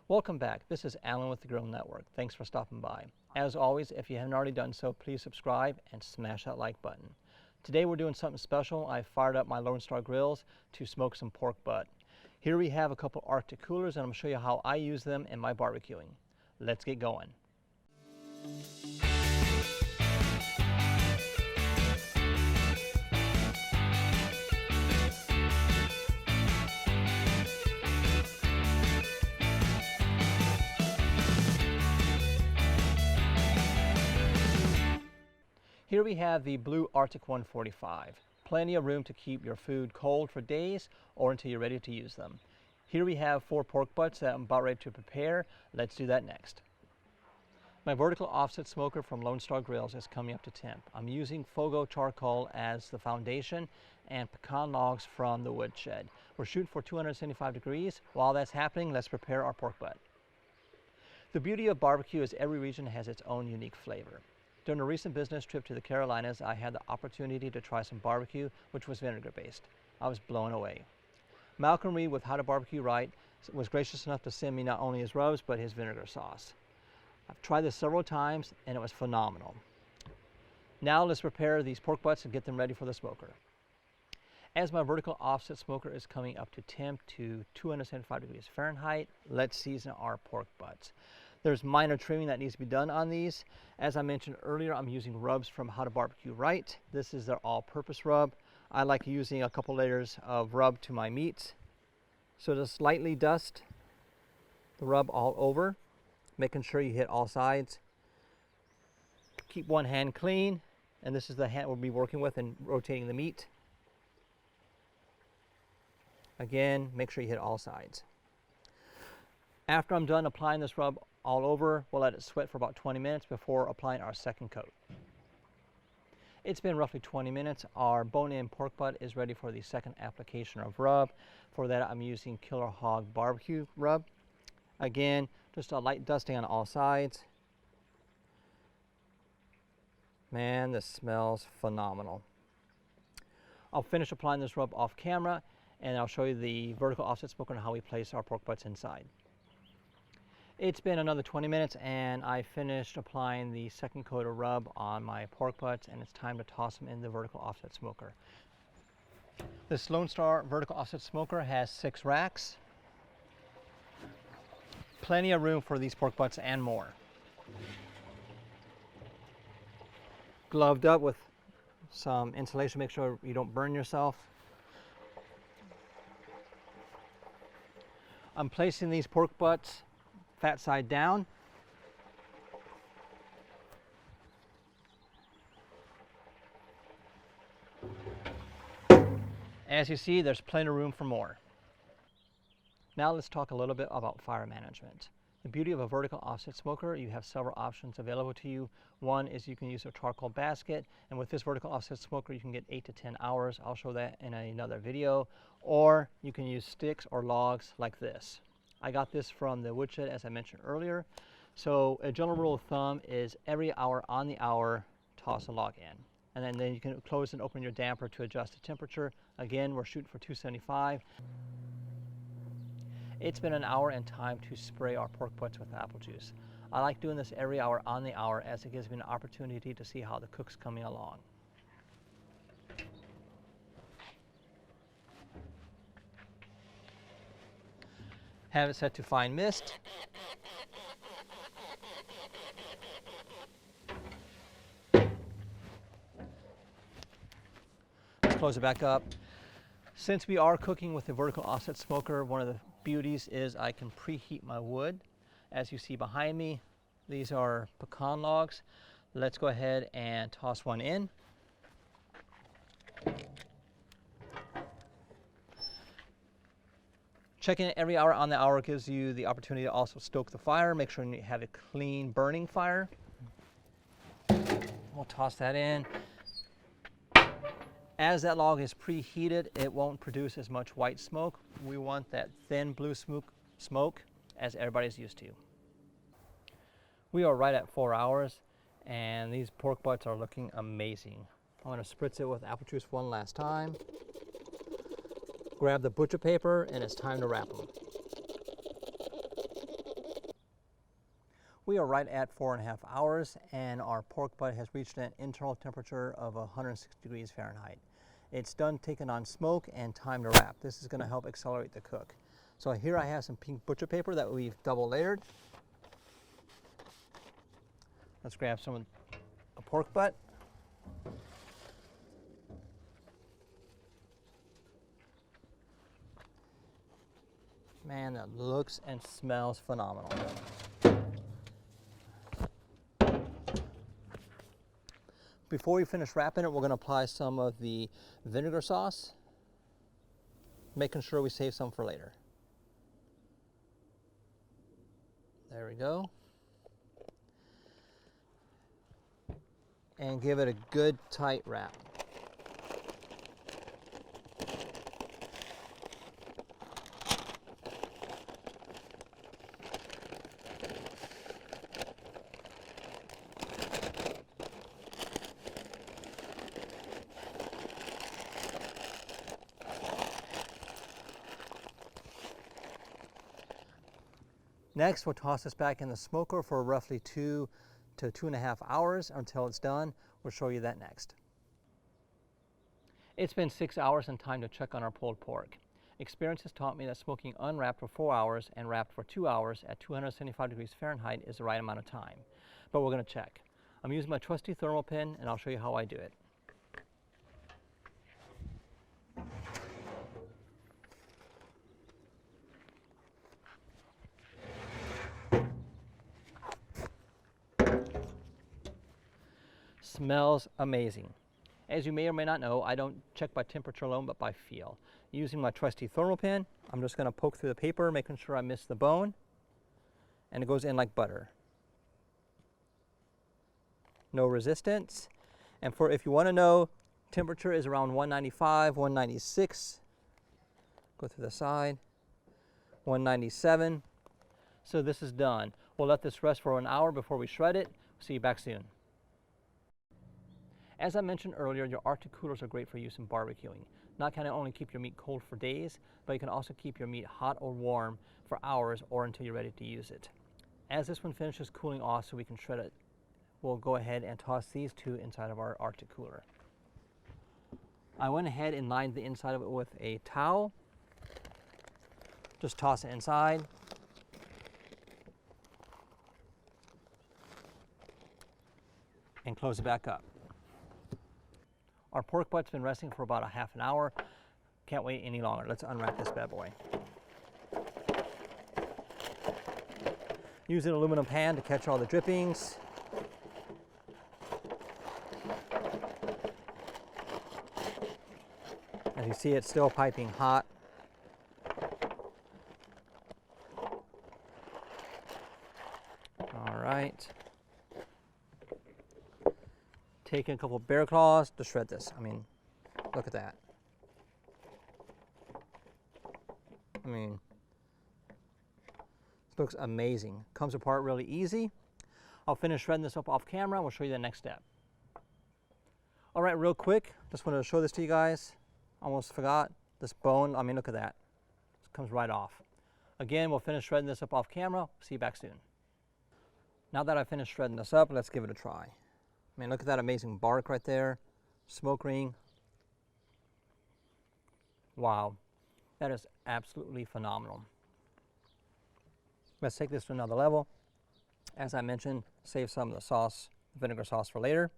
Welcome back. This is Alan with the Grilling Network. Thanks for stopping by. As always, if you haven't already done so, please subscribe and smash that like button. Today we're doing something special. I fired up my Lonestargrillz to smoke some pork butt. Here we have a couple RTIC coolers, and I'm going to show you how I use them in my barbecuing. Let's get going. Here we have the blue RTIC 145. Plenty of room to keep your food cold for days or until you're ready to use them. Here we have 4 pork butts that I'm about ready to prepare. Let's do that next. My vertical offset smoker from Lonestargrillz is coming up to temp. I'm using Fogo charcoal as the foundation and pecan logs from the woodshed. We're shooting for 275 degrees. While that's happening, let's prepare our pork butt. The beauty of barbecue is every region has its own unique flavor. During a recent business trip to the Carolinas, I had the opportunity to try some barbecue, which was vinegar based. I was blown away. Malcom Reed with howtobbqright was gracious enough to send me not only his rubs, but his vinegar sauce. I've tried this several times and it was phenomenal. Now let's prepare these pork butts and get them ready for the smoker. As my vertical offset smoker is coming up to temp to 275 degrees Fahrenheit, let's season our pork butts. There's minor trimming that needs to be done on these. As I mentioned earlier, I'm using rubs from howtobbqright. This is their all-purpose rub. I like using a couple layers of rub to my meats. So just lightly dust the rub all over, making sure you hit all sides. Keep one hand clean, and this is the hand we'll be working with in rotating the meat. Again, make sure you hit all sides. After I'm done applying this rub all over, we'll let it sweat for about 20 minutes before applying our second coat. It's been roughly 20 minutes. Our bone-in pork butt is ready for the second application of rub. For that, I'm using Killer Hog barbecue rub. Again, just a light dusting on all sides. Man, this smells phenomenal. I'll finish applying this rub off camera, and I'll show you the vertical offset smoker and how we place our pork butts inside. It's been another 20 minutes and I finished applying the second coat of rub on my pork butts, and it's time to toss them in the vertical offset smoker. This Lone Star vertical offset smoker has 6 racks. Plenty of room for these pork butts and more. Gloved up with some insulation, make sure you don't burn yourself. I'm placing these pork butts fat side down. As you see, there's plenty of room for more. Now let's talk a little bit about fire management. The beauty of a vertical offset smoker, you have several options available to you. One is you can use a charcoal basket, and with this vertical offset smoker you can get 8 to 10 hours. I'll show that in another video. Or you can use sticks or logs like this. I got this from the woodshed, as I mentioned earlier. So a general rule of thumb is every hour on the hour, toss a log in. And then you can close and open your damper to adjust the temperature. Again, we're shooting for 275. It's been an hour and time to spray our pork butts with apple juice. I like doing this every hour on the hour as it gives me an opportunity to see how the cook's coming along. Have it set to fine mist. Let's close it back up. Since we are cooking with a vertical offset smoker, one of the beauties is I can preheat my wood. As you see behind me, these are pecan logs. Let's go ahead and toss one in. Checking it every hour on the hour gives you the opportunity to also stoke the fire. Make sure you have a clean burning fire. We'll toss that in. As that log is preheated, it won't produce as much white smoke. We want that thin blue smoke as everybody's used to. We are right at 4 hours and these pork butts are looking amazing. I'm going to spritz it with apple juice one last time. Grab the butcher paper and it's time to wrap them. we are right at 4.5 hours, and our pork butt has reached an internal temperature of 160 degrees Fahrenheit. It's done taking on smoke and time to wrap. This is going to help accelerate the cook. So here I have some pink butcher paper that we've double layered. Let's grab some of the pork butt. Man, that looks and smells phenomenal. Before we finish wrapping it, we're going to apply some of the vinegar sauce, making sure we save some for later. There we go. And give it a good tight wrap. Next, we'll toss this back in the smoker for roughly 2 to 2.5 hours until it's done. We'll show you that next. It's been 6 hours and time to check on our pulled pork. Experience has taught me that smoking unwrapped for 4 hours and wrapped for 2 hours at 275 degrees Fahrenheit is the right amount of time. But we're going to check. I'm using my trusty thermal pin, and I'll show you how I do it. Smells amazing. As you may or may not know, I don't check by temperature alone, but by feel. Using my trusty thermal pin, I'm just going to poke through the paper, making sure I miss the bone, and it goes in like butter. No resistance. And for if you want to know, temperature is around 195, 196. Go through the side. 197. So this is done. We'll let this rest for an hour before we shred it. See you back soon. As I mentioned earlier, your RTIC coolers are great for use in barbecuing. Not can only keep your meat cold for days, but you can also keep your meat hot or warm for hours or until you're ready to use it. As this one finishes cooling off so we can shred it, we'll go ahead and toss these two inside of our RTIC cooler. I went ahead and lined the inside of it with a towel. Just toss it inside. And close it back up. Our pork butt's been resting for about a half an hour. Can't wait any longer. Let's unwrap this bad boy. Use an aluminum pan to catch all the drippings. As you see, it's still piping hot. All right. Taking a couple of bear claws to shred this. I mean, look at that. I mean, this looks amazing. Comes apart really easy. I'll finish shredding this up off camera. We'll show you the next step. All right, real quick, just wanted to show this to you guys. Almost forgot this bone. I mean, look at that. It comes right off. Again, we'll finish shredding this up off camera. See you back soon. Now that I've finished shredding this up, let's give it a try. I mean, look at that amazing bark right there. Smoke ring. Wow, that is absolutely phenomenal. Let's take this to another level. As I mentioned, save some of the sauce, vinegar sauce for later.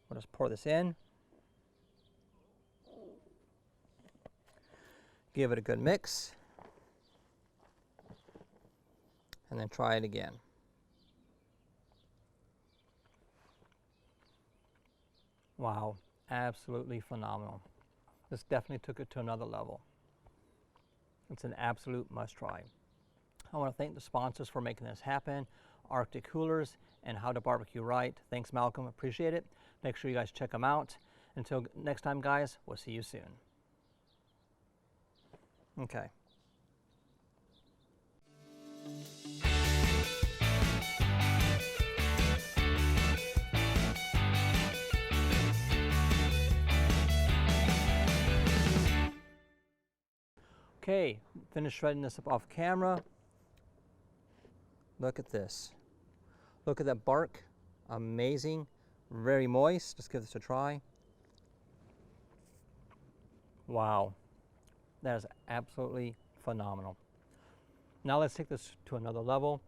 We'll just pour this in. Give it a good mix. And then try it again. Wow, absolutely phenomenal. This definitely took it to another level. It's an absolute must try. I want to thank the sponsors for making this happen, RTIC Coolers and How to Barbecue Right. Thanks, Malcolm, appreciate it. Make sure you guys check them out. Until next time, guys, we'll see you soon. Okay. Okay, finish shredding this up off camera. Look at this. Look at that bark. Amazing. Very moist. Let's give this a try. Wow. That is absolutely phenomenal. Now let's take this to another level.